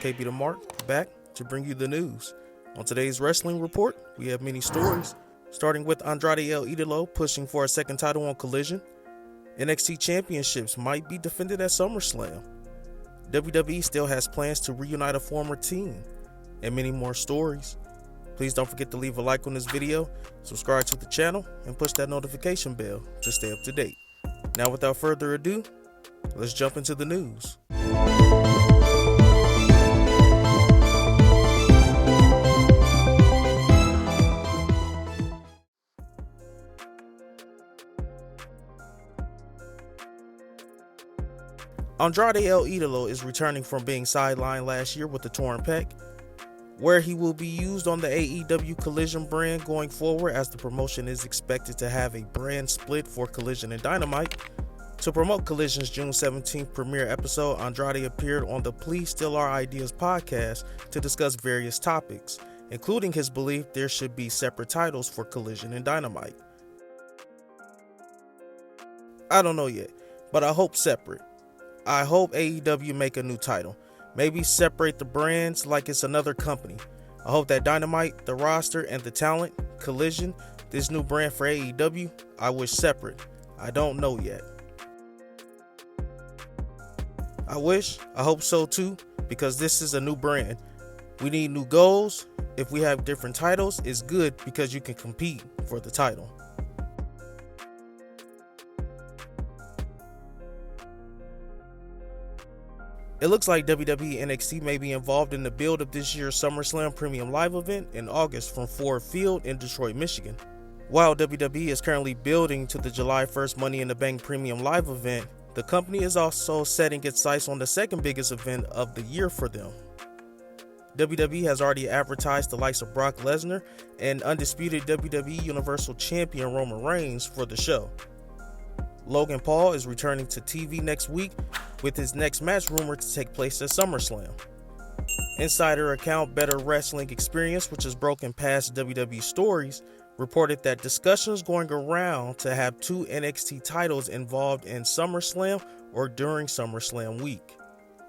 KB the Mark, back to bring you the news. On today's wrestling report, we have many stories, starting with Andrade El Idolo pushing for a second title on Collision. NXT championships might be defended at SummerSlam. WWE still has plans to reunite a former team, and many more stories. Please don't forget to leave a like on this video, subscribe to the channel, and push that notification bell to stay up to date. Now without further ado, let's jump into the news. Andrade El Idolo is returning from being sidelined last year with a torn pec, where he will be used on the AEW Collision brand going forward, as the promotion is expected to have a brand split for Collision and Dynamite. To promote Collision's June 17th premiere episode, Andrade appeared on the Please Steal Our Ideas podcast to discuss various topics, including his belief there should be separate titles for Collision and Dynamite. I don't know yet, but I hope separate. I hope AEW make a new title. Maybe separate the brands like it's another company. I hope that Dynamite, the roster, and the talent, Collision, this new brand for AEW, I wish separate. I don't know yet. I hope so too, because this is a new brand. We need new goals. If we have different titles, it's good because you can compete for the title. It looks like WWE NXT may be involved in the build of this year's SummerSlam Premium Live event in August from Ford Field in Detroit, Michigan. While WWE is currently building to the July 1st Money in the Bank Premium Live event, the company is also setting its sights on the second biggest event of the year for them. WWE has already advertised the likes of Brock Lesnar and undisputed WWE Universal Champion Roman Reigns for the show. Logan Paul is returning to TV next week, with his next match rumored to take place at SummerSlam. Insider account Better Wrestling Experience, which has broken past WWE stories, reported that discussions going around to have two NXT titles involved in SummerSlam or during SummerSlam week.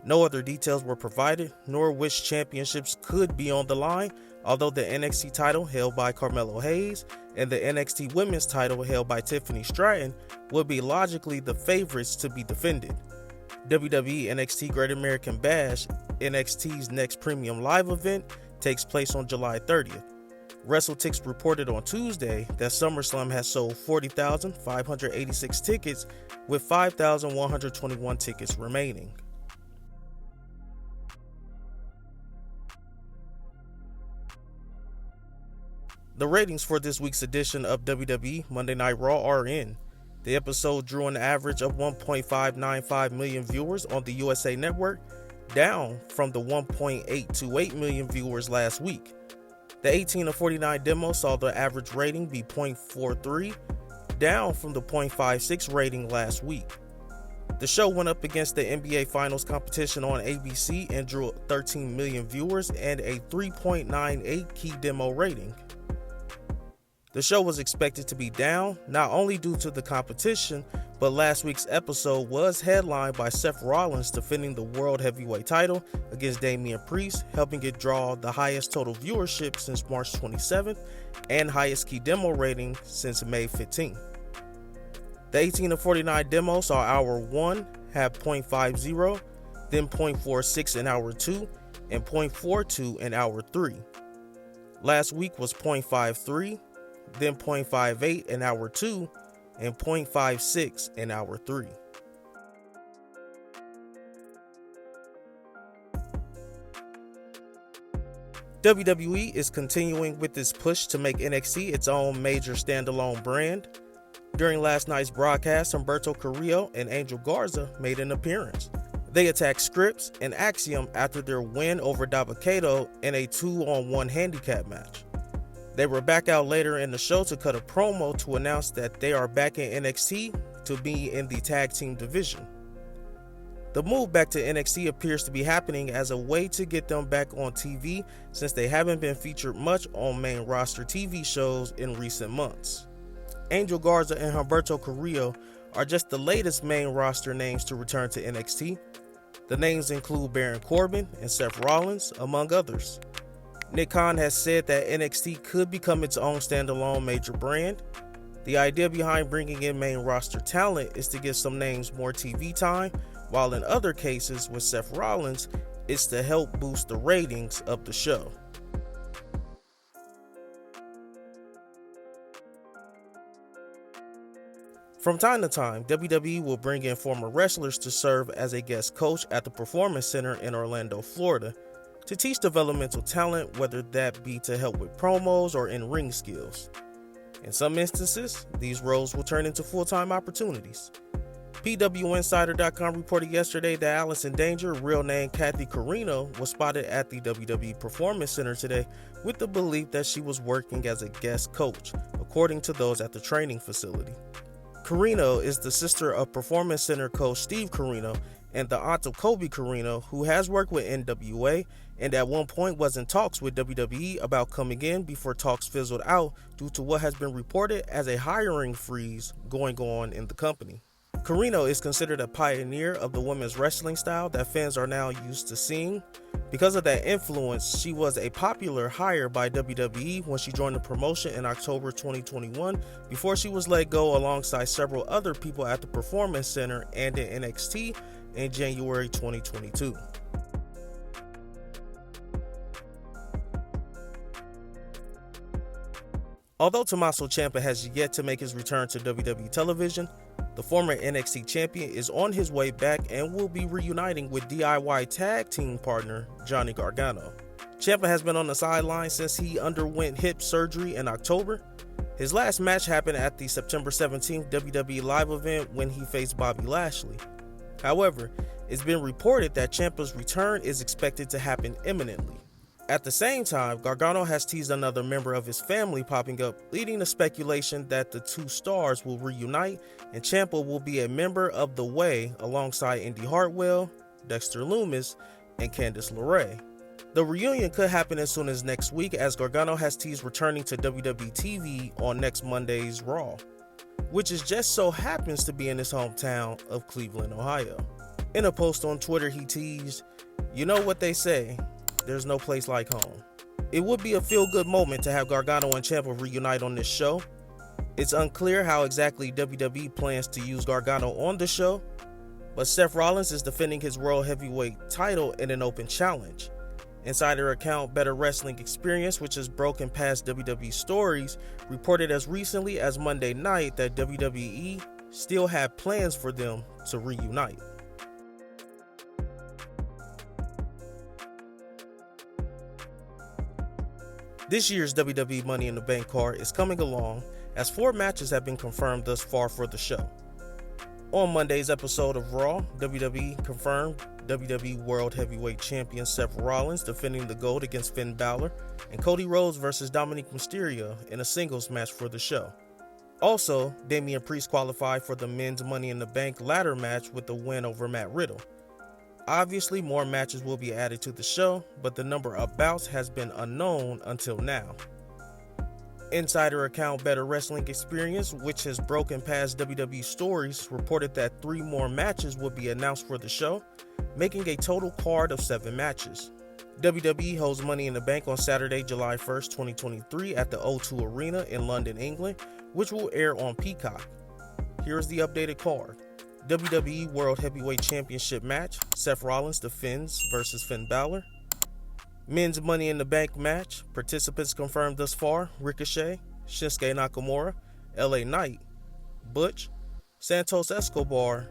No other details were provided, nor which championships could be on the line, although the NXT title held by Carmelo Hayes and the NXT Women's title held by Tiffany Stratton would be logically the favorites to be defended. WWE NXT Great American Bash, NXT's next premium live event, takes place on July 30th. WrestleTix reported on Tuesday that SummerSlam has sold 40,586 tickets, with 5,121 tickets remaining. The ratings for this week's edition of WWE Monday Night Raw are in. The episode drew an average of 1.595 million viewers on the USA Network, down from the 1.828 million viewers last week. The 18 to 49 demo saw the average rating be 0.43, down from the 0.56 rating last week. The show went up against the NBA Finals competition on ABC and drew 13 million viewers and a 3.98 key demo rating. The show was expected to be down, not only due to the competition, but last week's episode was headlined by Seth Rollins defending the World Heavyweight title against Damian Priest, helping it draw the highest total viewership since March 27th and highest key demo rating since May 15th. The 18 to 49 demo saw Hour 1 have 0.50, then 0.46 in Hour 2, and 0.42 in Hour 3. Last week was 0.53, then 0.58 in Hour 2, and 0.56 in Hour 3. WWE is continuing with its push to make NXT its own major standalone brand. During last night's broadcast, Humberto Carrillo and Angel Garza made an appearance. They attacked Scripps and Axiom after their win over Dabba-Kato in a 2-on-1 handicap match. They were back out later in the show to cut a promo to announce that they are back in NXT to be in the tag team division. The move back to NXT appears to be happening as a way to get them back on TV, since they haven't been featured much on main roster TV shows in recent months. Angel Garza and Humberto Carrillo are just the latest main roster names to return to NXT. The names include Baron Corbin and Seth Rollins, among others. Nick Khan has said that NXT could become its own standalone major brand. The idea behind bringing in main roster talent is to give some names more TV time, while in other cases with Seth Rollins, it's to help boost the ratings of the show. From time to time, WWE will bring in former wrestlers to serve as a guest coach at the Performance Center in Orlando, Florida, to teach developmental talent, whether that be to help with promos or in-ring skills. In some instances, these roles will turn into full-time opportunities. PWInsider.com reported yesterday that Allison Danger, real name Kathy Carino, was spotted at the WWE Performance Center today with the belief that she was working as a guest coach, according to those at the training facility. Carino is the sister of Performance Center coach Steve Carino and the aunt of Kobe Carino, who has worked with NWA and at one point was in talks with WWE about coming in before talks fizzled out due to what has been reported as a hiring freeze going on in the company. Carino is considered a pioneer of the women's wrestling style that fans are now used to seeing. Because of that influence, she was a popular hire by WWE when she joined the promotion in October 2021 before she was let go alongside several other people at the Performance Center and in NXT in January 2022. Although Tommaso Ciampa has yet to make his return to WWE television, the former NXT champion is on his way back and will be reuniting with DIY tag team partner Johnny Gargano. Ciampa has been on the sidelines since he underwent hip surgery in October. His last match happened at the September 17th WWE Live event when he faced Bobby Lashley. However, it's been reported that Ciampa's return is expected to happen imminently. At the same time, Gargano has teased another member of his family popping up, leading to speculation that the two stars will reunite and Ciampa will be a member of The Way alongside Indy Hartwell, Dexter Lumis, and Candice LeRae. The reunion could happen as soon as next week, as Gargano has teased returning to WWE TV on next Monday's Raw, which is just so happens to be in his hometown of Cleveland, Ohio. In a post on Twitter, he teased, "You know what they say, there's no place like home." It would be a feel-good moment to have Gargano and Ciampa reunite on this show. It's unclear how exactly WWE plans to use Gargano on the show, but Seth Rollins is defending his World Heavyweight title in an open challenge. Insider account Better Wrestling Experience, which has broken past WWE stories, reported as recently as Monday night that WWE still had plans for them to reunite. This year's WWE Money in the Bank card is coming along as 4 matches have been confirmed thus far for the show. On Monday's episode of Raw, WWE confirmed WWE World Heavyweight Champion Seth Rollins defending the gold against Finn Balor, and Cody Rhodes versus Dominic Mysterio in a singles match for the show. Also, Damian Priest qualified for the men's Money in the Bank ladder match with the win over Matt Riddle. Obviously, more matches will be added to the show, but the number of bouts has been unknown until now. Insider account Better Wrestling Experience, which has broken past WWE stories, reported that 3 more matches will be announced for the show, making a total card of 7 matches. WWE holds Money in the Bank on Saturday, July 1st, 2023 at the O2 Arena in London, England, which will air on Peacock. Here's the updated card. WWE World Heavyweight Championship match, Seth Rollins defends versus Finn Balor. Men's Money in the Bank match, participants confirmed thus far: Ricochet, Shinsuke Nakamura, LA Knight, Butch, Santos Escobar,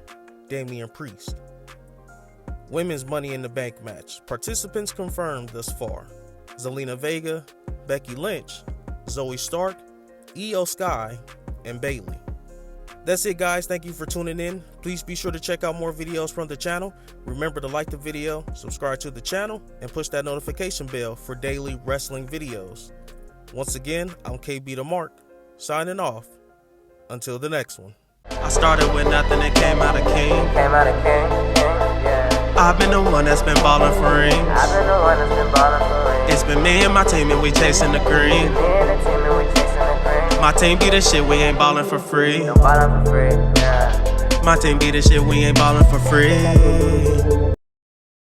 Damian Priest. Women's Money in the Bank match, participants confirmed thus far: Zelina Vega, Becky Lynch, Zoe Stark, Io Sky, and Bayley. That's it, guys. Thank you for tuning in. Please be sure to check out more videos from the channel. Remember to like the video, subscribe to the channel, and push that notification bell for daily wrestling videos. Once again, I'm KB the Mark, signing off. Until the next one. I started with nothing and came out a king. I've been the one that's been ballin' for rings. It's been me and my team and we chasing the green. My team be the shit, we ain't ballin' for free. My team be the shit, we ain't ballin' for free.